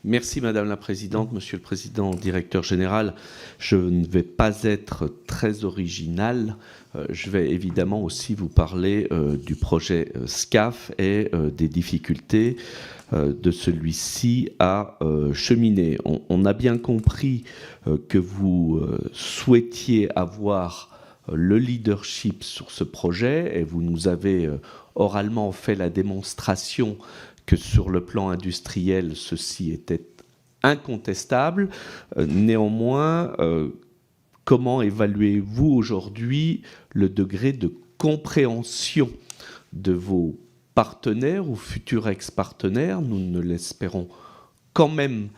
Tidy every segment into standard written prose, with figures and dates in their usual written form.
Merci Madame la Présidente, Monsieur le Président, Directeur Général. Je ne vais pas être très original. Je vais évidemment aussi vous parler du projet SCAF et des difficultés de celui-ci à cheminer. On a bien compris que vous souhaitiez avoir le leadership sur ce projet et vous nous avez oralement fait la démonstration que sur le plan industriel, ceci était incontestable. Néanmoins, comment évaluez-vous aujourd'hui le degré de compréhension de vos partenaires ou futurs ex-partenaires? Nous ne l'espérons quand même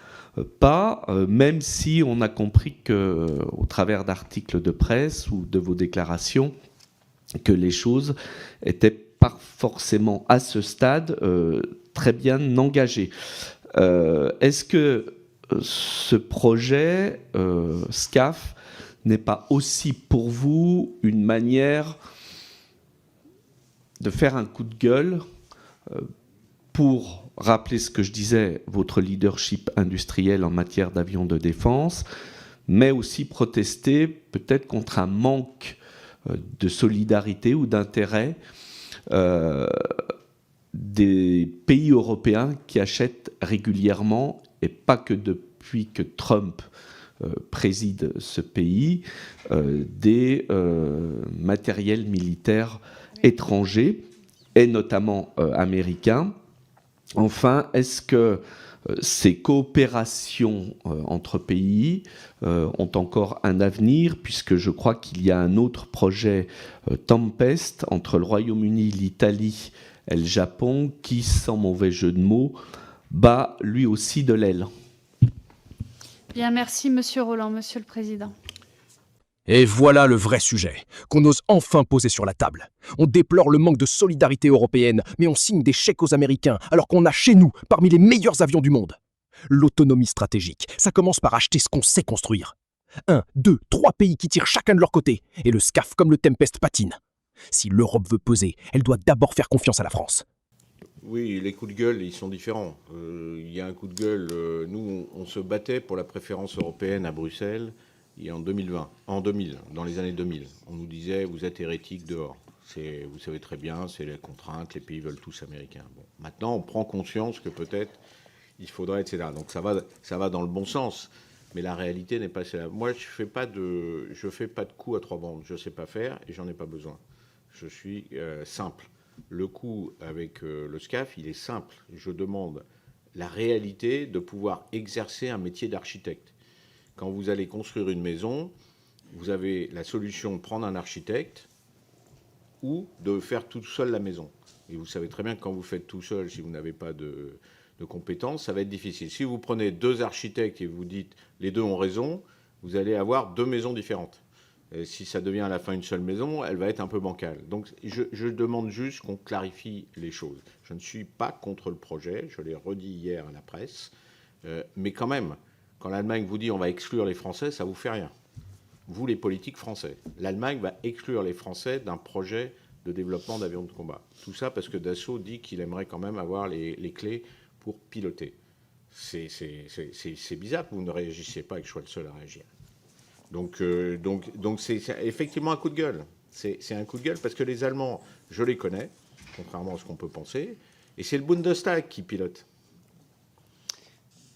pas, même si on a compris que, au travers d'articles de presse ou de vos déclarations, que les choses étaient pas forcément à ce stade très bien engagées. Est-ce que ce projet SCAF n'est pas aussi pour vous une manière de faire un coup de gueule pour rappeler ce que je disais, votre leadership industriel en matière d'avions de défense, mais aussi protester peut-être contre un manque de solidarité ou d'intérêt des pays européens qui achètent régulièrement, et pas que depuis que Trump préside ce pays, des matériels militaires étrangers, et notamment américains. Enfin, est-ce que ces coopérations entre pays ont encore un avenir, puisque je crois qu'il y a un autre projet Tempest entre le Royaume-Uni, l'Italie et le Japon qui, sans mauvais jeu de mots, bat lui aussi de l'aile. Bien, merci Monsieur Rolland, Monsieur le Président. Et voilà le vrai sujet, qu'on ose enfin poser sur la table. On déplore le manque de solidarité européenne, mais on signe des chèques aux Américains, alors qu'on a chez nous parmi les meilleurs avions du monde. L'autonomie stratégique, ça commence par acheter ce qu'on sait construire. 1, 2, 3 pays qui tirent chacun de leur côté, et le SCAF comme le Tempest patine. Si l'Europe veut peser, elle doit d'abord faire confiance à la France. Oui, les coups de gueule, ils sont différents. Il y a un coup de gueule, nous, on se battait pour la préférence européenne à Bruxelles en 2020, en 2000, dans les années 2000. On nous disait, vous êtes hérétiques dehors. Vous savez très bien, c'est les contraintes, les pays veulent tous américains. Bon, maintenant, on prend conscience que peut-être il faudrait, etc. Donc ça va dans le bon sens, mais la réalité n'est pas celle-là. Moi, je fais pas de coup à trois bandes. Je sais pas faire et j'en ai pas besoin. Je suis simple. Le coup avec le SCAF, il est simple. Je demande la réalité de pouvoir exercer un métier d'architecte. Quand vous allez construire une maison, vous avez la solution de prendre un architecte ou de faire tout seul la maison. Et vous savez très bien que quand vous faites tout seul, si vous n'avez pas de compétences, ça va être difficile. Si vous prenez 2 architectes et vous dites les 2 ont raison, vous allez avoir 2 maisons différentes. Et si ça devient à la fin une seule maison, elle va être un peu bancale. Donc je demande juste qu'on clarifie les choses. Je ne suis pas contre le projet, je l'ai redit hier à la presse, mais quand même, quand l'Allemagne vous dit on va exclure les Français, ça ne vous fait rien. Vous, les politiques français. L'Allemagne va exclure les Français d'un projet de développement d'avions de combat. Tout ça parce que Dassault dit qu'il aimerait quand même avoir les clés pour piloter. C'est bizarre que vous ne réagissiez pas et que je sois le seul à réagir. Donc c'est effectivement un coup de gueule. C'est un coup de gueule parce que les Allemands, je les connais, contrairement à ce qu'on peut penser, et c'est le Bundestag qui pilote.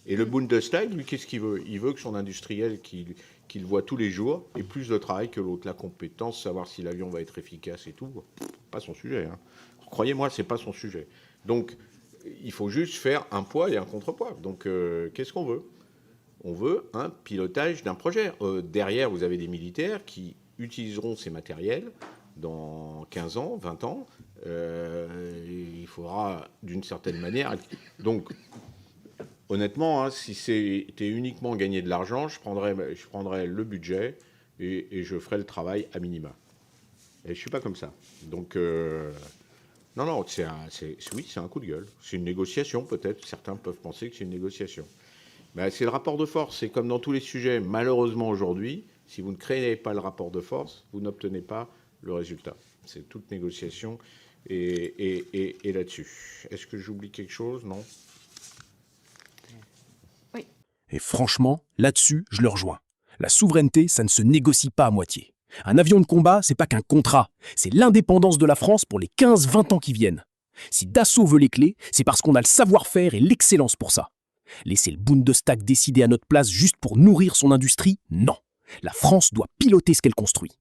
Et le Bundestag, lui, qu'est-ce qu'il veut? Il veut que son industriel, qu'il voit tous les jours, ait plus de travail que l'autre. La compétence, savoir si l'avion va être efficace et tout, pas son sujet. Hein. Croyez-moi, c'est pas son sujet. Donc, il faut juste faire un poids et un contrepoids. Donc, qu'est-ce qu'on veut? On veut un pilotage d'un projet. Derrière, vous avez des militaires qui utiliseront ces matériels dans 15 ans, 20 ans. Il faudra, d'une certaine manière... Donc, honnêtement, hein, si c'était uniquement gagner de l'argent, je prendrais le budget et je ferais le travail à minima. Et je ne suis pas comme ça. Donc, non, oui, c'est un coup de gueule. C'est une négociation, peut-être. Certains peuvent penser que c'est une négociation. Ben, c'est le rapport de force. C'est comme dans tous les sujets. Malheureusement, aujourd'hui, si vous ne créez pas le rapport de force, vous n'obtenez pas le résultat. C'est toute négociation et là-dessus. Est-ce que j'oublie quelque chose? Non. Et franchement, là-dessus, je le rejoins. La souveraineté, ça ne se négocie pas à moitié. Un avion de combat, c'est pas qu'un contrat, c'est l'indépendance de la France pour les 15-20 ans qui viennent. Si Dassault veut les clés, c'est parce qu'on a le savoir-faire et l'excellence pour ça. Laisser le Bundestag décider à notre place juste pour nourrir son industrie, non. La France doit piloter ce qu'elle construit.